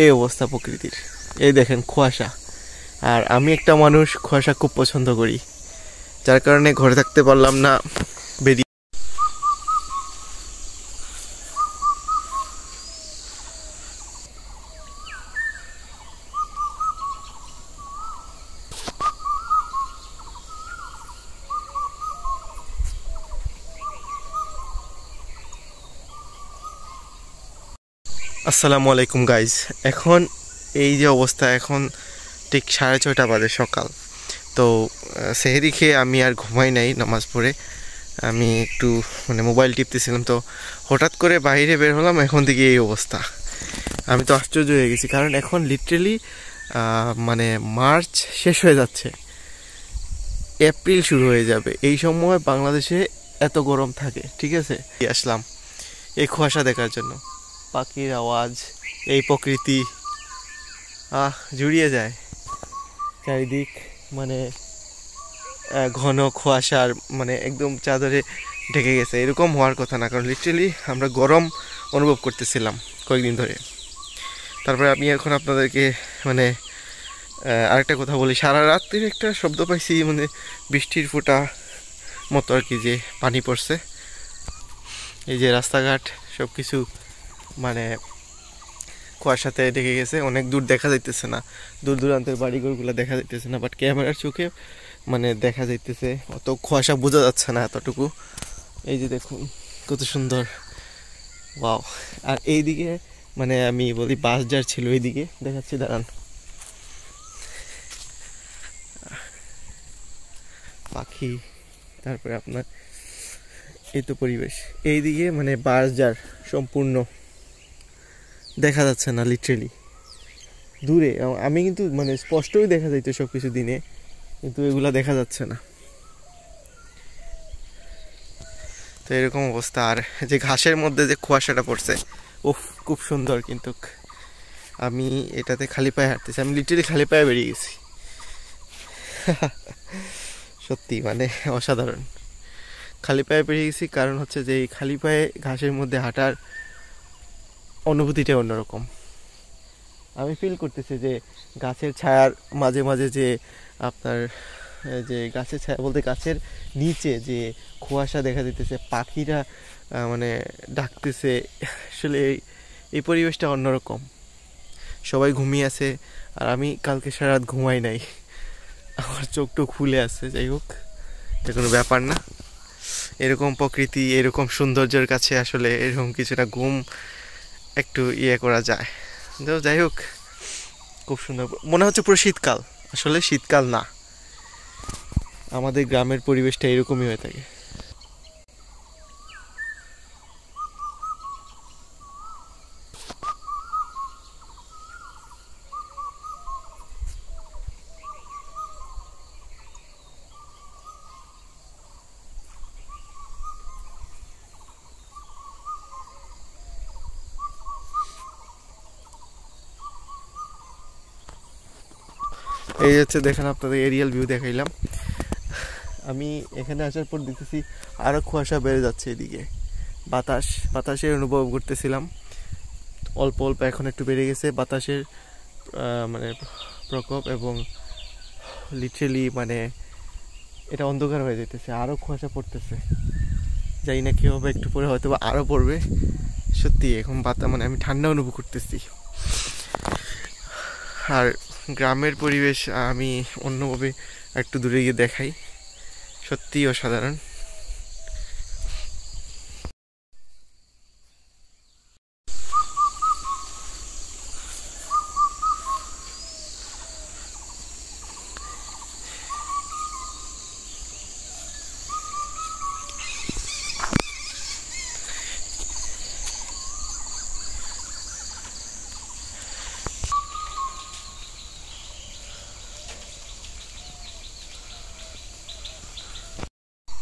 এই অবস্থা প্রকৃতির। এই দেখেন কুয়াশা, আর আমি একটা মানুষ কুয়াশা খুব পছন্দ করি, যার কারণে ঘরে থাকতে পারলাম না, বেরিয়ে। আসসালামু আলাইকুম গাইজ। এখন এই যে অবস্থা, এখন ঠিক 6:30 বাজে সকাল। তো সেহরি খেয়ে আমি আর ঘুমাই নাই, নামাজ পড়ে আমি একটু মানে মোবাইল টিপতেছিলাম, তো হঠাৎ করে বাইরে বের হলাম, এখন থেকে এই অবস্থা। আমি তো আশ্চর্য হয়ে গেছি, কারণ এখন লিটারেলি মানে মার্চ শেষ হয়ে যাচ্ছে, এপ্রিল শুরু হয়ে যাবে, এই সময় বাংলাদেশে এত গরম থাকে। ঠিক আছে, আসলাম এই কুয়াশা দেখার জন্য, পাখির আওয়াজ, এই প্রকৃতি জুড়িয়ে যায় চারিদিক, মানে ঘন কুয়াশার মানে একদম চাদরে ঢেকে গেছে। এরকম হওয়ার কথা না, কারণ লিটারেলি আমরা গরম অনুভব করতেছিলাম কয়েকদিন ধরে। তারপরে আমি এখন আপনাদেরকে মানে আরেকটা কথা বলি, সারা রাত্রির একটা শব্দ পাইছি, মানে বৃষ্টির ফোঁটা মতো আর কি, যে পানি পড়ছে। এই যে রাস্তাঘাট সব কিছু মানে কুয়াশাতে ঢেকে গেছে, অনেক দূর দেখা যাইতেছে না, দূর দূরান্তের বাড়িঘরগুলো দেখা যাইতেছে না, বাট ক্যামেরার চোখে মানে দেখা যাইতেছে, অত কুয়াশা বোঝা যাচ্ছে না এতটুকু। এই যে দেখুন কত সুন্দর, ওয়াও। আর এইদিকে মানে আমি বলি বাসজার ছিল, এইদিকে দেখাচ্ছি, দাঁড়ান, পাখি, তারপরে আপনার এই তো পরিবেশ। এইদিকে মানে বাসজার সম্পূর্ণ দেখা যাচ্ছে না, লিটারেলি দূরে। আমি কিন্তু মানে স্পষ্টই দেখা যাইতো সব কিছু দিনে, কিন্তু এগুলা দেখা যাচ্ছে না। তো এরকম অবস্থা। আর যে ঘাসের মধ্যে যে কুয়াশাটা পড়ছে, উফ, খুব সুন্দর। কিন্তু আমি এটাতে খালি পায়ে হাঁটতেছি, আমি লিটারেলি খালি পায়ে বেরিয়ে গেছি। সত্যি মানে অসাধারণ, খালি পায়ে বেরিয়ে গেছি। কারণ হচ্ছে যে এই খালি পায়ে ঘাসের মধ্যে হাঁটার অনুভূতিটা অন্যরকম। আমি ফিল করতেছি যে গাছের ছায়ার মাঝে মাঝে যে আপনার যে গাছের ছায়া বলতে গাছের নিচে যে কুয়াশা দেখা দিতেছে, পাখিরা মানে ডাকতেছে, আসলে এই পরিবেশটা অন্যরকম। সবাই ঘুমিয়ে আছে, আর আমি কালকে সারা রাত ঘুমাই নাই, আমার চোখটা খুলে আছে। যাই হোক, এটা কোনো ব্যাপার না। এরকম প্রকৃতি, এরকম সৌন্দর্যের কাছে আসলে এরকম কিছুটা ঘুম একটু করা যায়। তো যাই হোক, খুব সুন্দর মনে হচ্ছে, পুরো শীতকাল। আসলে শীতকাল না, আমাদের গ্রামের পরিবেশটা এরকমই হয়ে থাকে। এই হচ্ছে দেখেন, আপনাদের এরিয়াল ভিউ দেখাইলাম। আমি এখানে আসার পর দেখতেছি আরও কুয়াশা বেড়ে যাচ্ছে এদিকে, বাতাসের অনুভব করতেছিলাম অল্প অল্প, এখন একটু বেড়ে গেছে বাতাসের মানে প্রকোপ, এবং লিটারেলি মানে এটা অন্ধকার হয়ে যেতেছে, আরও কুয়াশা পড়তেছে। জানি না কী হবে, একটু পরে হয়তো আরও পড়বে। সত্যি এখন মানে আমি ঠান্ডা অনুভব করতেছি। আর গ্রামের পরিবেশ আমি অন্যভাবে একটু দূরে গিয়ে দেখাই, সত্যিই অসাধারণ।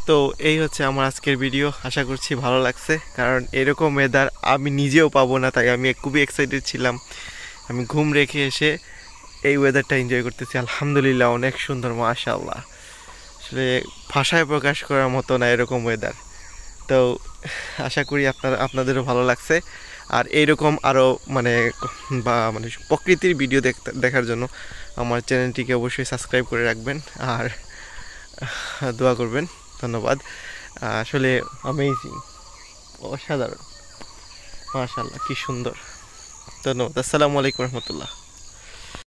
তো এই হচ্ছে আমার আজকের ভিডিও, আশা করছি ভালো লাগছে, কারণ এরকম ওয়েদার আমি নিজেও পাবো না, তাই আমি খুবই এক্সাইটেড ছিলাম। আমি ঘুম রেখে এসে এই ওয়েদারটা এনজয় করতেছি, আলহামদুলিল্লাহ অনেক সুন্দর, মাশাআল্লাহ। আসলে ভাষায় প্রকাশ করার মতো না এরকম ওয়েদার। তো আশা করি আপনাদেরও ভালো লাগছে। আর এইরকম আরও মানে মানে প্রকৃতির ভিডিও দেখার জন্য আমার চ্যানেলটিকে অবশ্যই সাবস্ক্রাইব করে রাখবেন আর দোয়া করবেন। ধন্যবাদ। আসলে অ্যামেজিং, অসাধারণ, মাশাআল্লাহ, কি সুন্দর। ধন্যবাদ। আসসালামু আলাইকুম রহমতুল্লাহ।